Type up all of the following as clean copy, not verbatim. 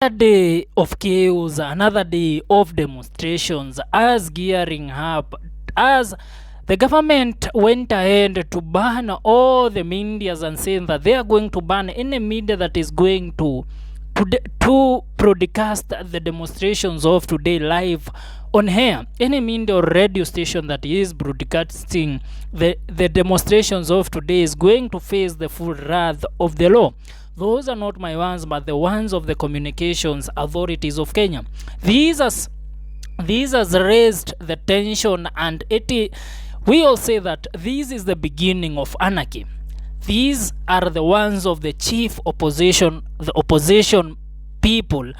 Another day of chaos, another day of demonstrations as gearing up, as the government went ahead to ban all the medias and saying that they are going to ban any media that is going to broadcast the demonstrations of today live on air. Any media or radio station that is broadcasting the demonstrations of today is going to face the full wrath of the law. Those are not my ones, but the ones of the communications authorities of Kenya. These has raised the tension, and we all say that this is the beginning of anarchy. These are the ones of the chief opposition, the opposition people,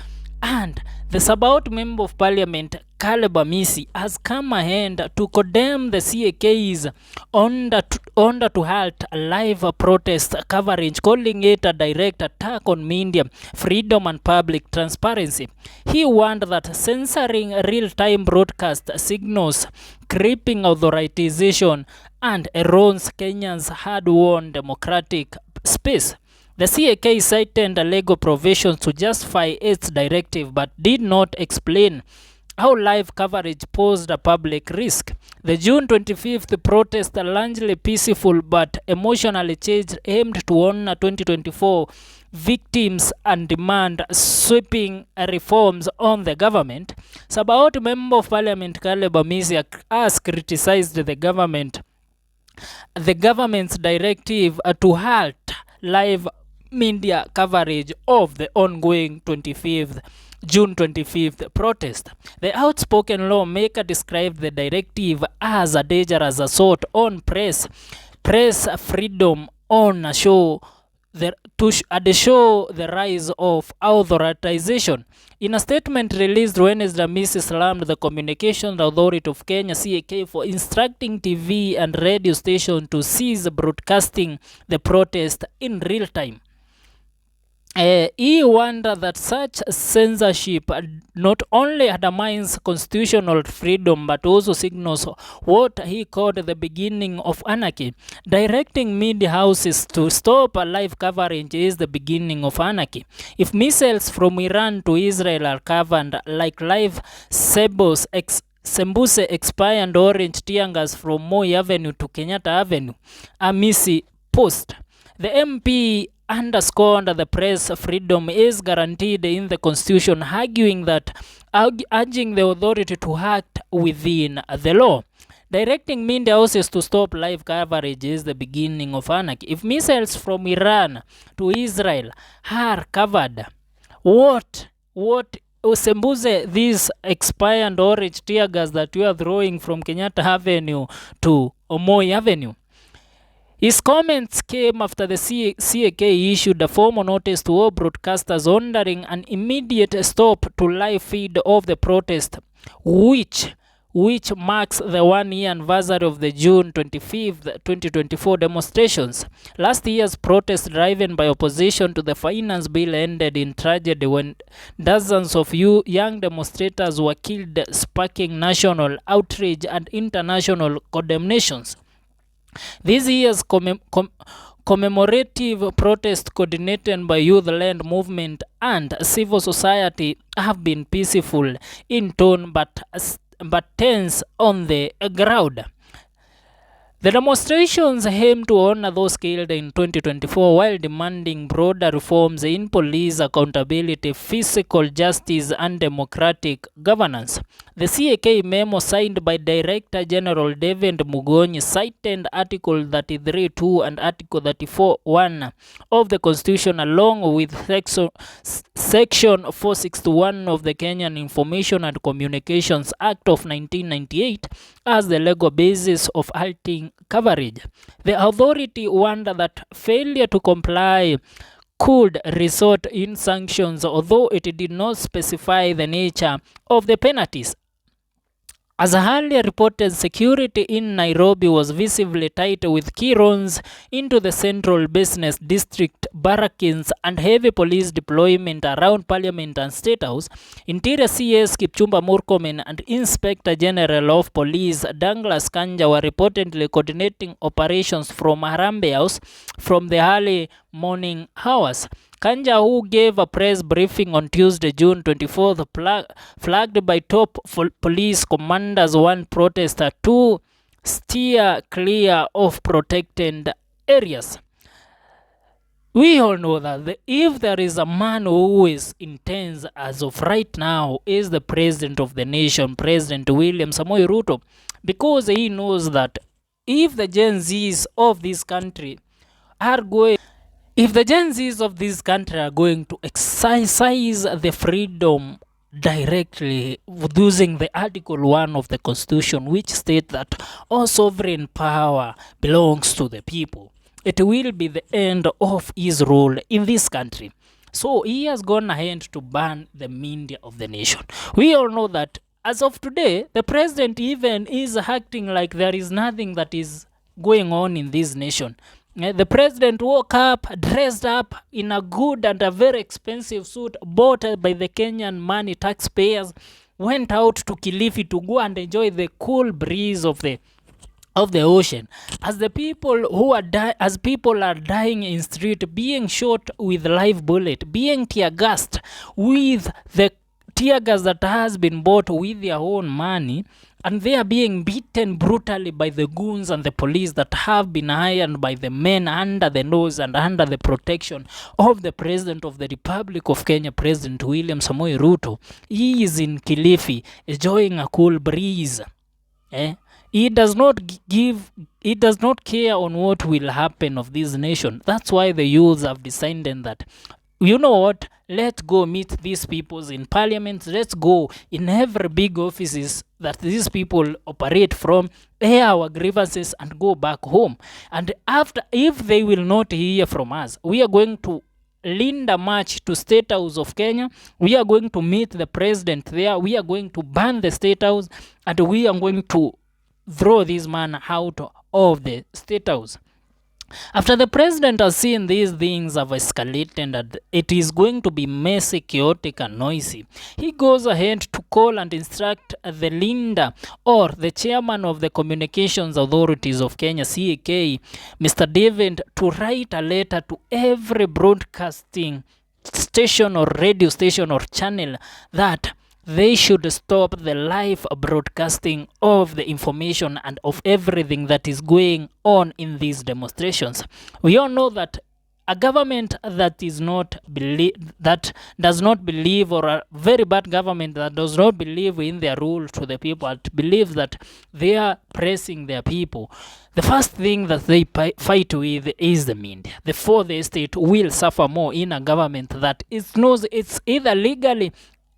and the Sabaot Member of Parliament Amisi has come ahead to condemn the CAK's under to halt live protest coverage, calling it a direct attack on media freedom and public transparency. He warned that censoring real-time broadcast signals, creeping authorization, and erodes Kenya's hard-won democratic space. The CAK cited legal provisions to justify its directive but did not explain how live coverage posed a public risk. The June 25th protest, largely peaceful but emotionally charged, aimed to honor 2024 victims and demand sweeping reforms on the government. Sabaot Member of Parliament Amisi has criticized the government's directive to halt live media coverage of the ongoing June 25th protest. The outspoken lawmaker described the directive as a dangerous assault on press freedom on a show the rise of authorization. In a statement released Wednesday, Amisi slammed the Communications Authority of Kenya (CAK) for instructing TV and radio stations to cease broadcasting the protest in real time. He wondered that such censorship not only undermines constitutional freedom but also signals what he called the beginning of anarchy. Directing media houses to stop live coverage is the beginning of anarchy. If missiles from Iran to Israel are covered like live Sembuse expire and orange tear gas from Moi Avenue to Kenyatta Avenue, Amisi post. The MP underscored that the press freedom is guaranteed in the constitution, urging the authority to act within the law. Directing media houses to stop live coverage is the beginning of anarchy. If missiles from Iran to Israel are covered, what Sembuse these expired orange tear gas that you are throwing from Kenyatta Avenue to Moi Avenue? His comments came after the CAK issued a formal notice to all broadcasters ordering an immediate stop to live feed of the protest, which marks the one-year anniversary of the June 25th, 2024 demonstrations. Last year's protest, driven by opposition to the finance bill, ended in tragedy when dozens of young demonstrators were killed, sparking national outrage and international condemnations. This year's commemorative protest, coordinated by Youth Land Movement and civil society, have been peaceful in tone but tense on the ground. The demonstrations aim to honor those killed in 2024 while demanding broader reforms in police accountability, physical justice, and democratic governance. The CAK memo, signed by Director General David Mugonyi, cited Article 33(2) and Article 34(1) of the Constitution, along with Section 461 of the Kenyan Information and Communications Act of 1998 as the legal basis of halting coverage. The authority warned that failure to comply could result in sanctions, although it did not specify the nature of the penalties. As earlier reported, security in Nairobi was visibly tight, with key roads into the central business district, barracks, and heavy police deployment around Parliament and State House. Interior CS Kipchumba Murkomen and Inspector General of Police Douglas Kanja were reportedly coordinating operations from Harambee House from the early morning hours. Kanja, who gave a press briefing on Tuesday, June 24th, flagged by top police commanders one protester to steer clear of protected areas. We all know that if there is a man who is intense as of right now, is the president of the nation, President William Samoei Ruto, because he knows that if the Gen Zs of this country are going to exercise the freedom directly using the Article 1 of the Constitution, which states that all sovereign power belongs to the people, it will be the end of his rule in this country. So he has gone ahead to ban the media of the nation. We all know that as of today, the president even is acting like there is nothing that is going on in this nation. The president woke up, dressed up in a good and a very expensive suit bought by the Kenyan money taxpayers, went out to Kilifi to go and enjoy the cool breeze of the ocean, as people are dying in street, being shot with live bullet, being tear gassed with the tear gas that has been bought with their own money, and they are being beaten brutally by the goons and the police that have been hired by the men under the nose and under the protection of the President of the Republic of Kenya, President William Samoei Ruto. He is in Kilifi enjoying a cool breeze. He does not care on what will happen of this nation. That's why the youths have decided that, you know what, let's go meet these people in parliament, let's go in every big offices that these people operate from, air our grievances and go back home. And after, if they will not hear from us, we are going to lead a march to State House of Kenya. We are going to meet the president there. We are going to ban the State House, and we are going to throw this man out of the State House. After the president has seen these things have escalated and it is going to be messy, chaotic and noisy, he goes ahead to call and instruct the leader or the chairman of the Communications Authorities of Kenya, CAK, Mr. David, to write a letter to every broadcasting station or radio station or channel that they should stop the live broadcasting of the information and of everything that is going on in these demonstrations. We all know that a government that does not believe, or a very bad government that does not believe in their rule to the people, and believes that they are pressing their people, the first thing that they fight with is the media. The fourth estate will suffer more in a government that it knows it's either illegally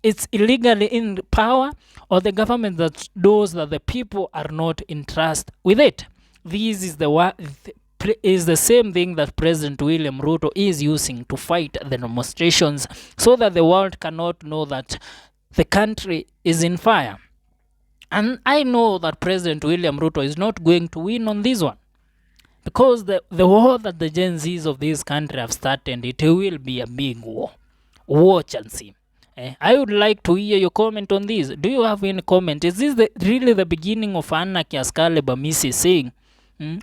in power, or the government that knows that the people are not in trust with it. This is the same thing that President William Ruto is using to fight the demonstrations, so that the world cannot know that the country is in fire. And I know that President William Ruto is not going to win on this one, because the war that the Gen Zs of this country have started, it will be a big war. Watch and see. I would like to hear your comment on this. Do you have any comment? Is this really the beginning of anarchy, as Amisi saying?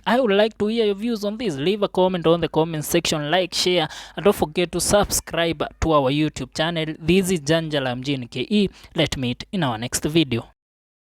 I would like to hear your views on this. Leave a comment on the comment section, like, share, and don't forget to subscribe to our YouTube channel. This is Janjala Mjini KE. Let's meet in our next video.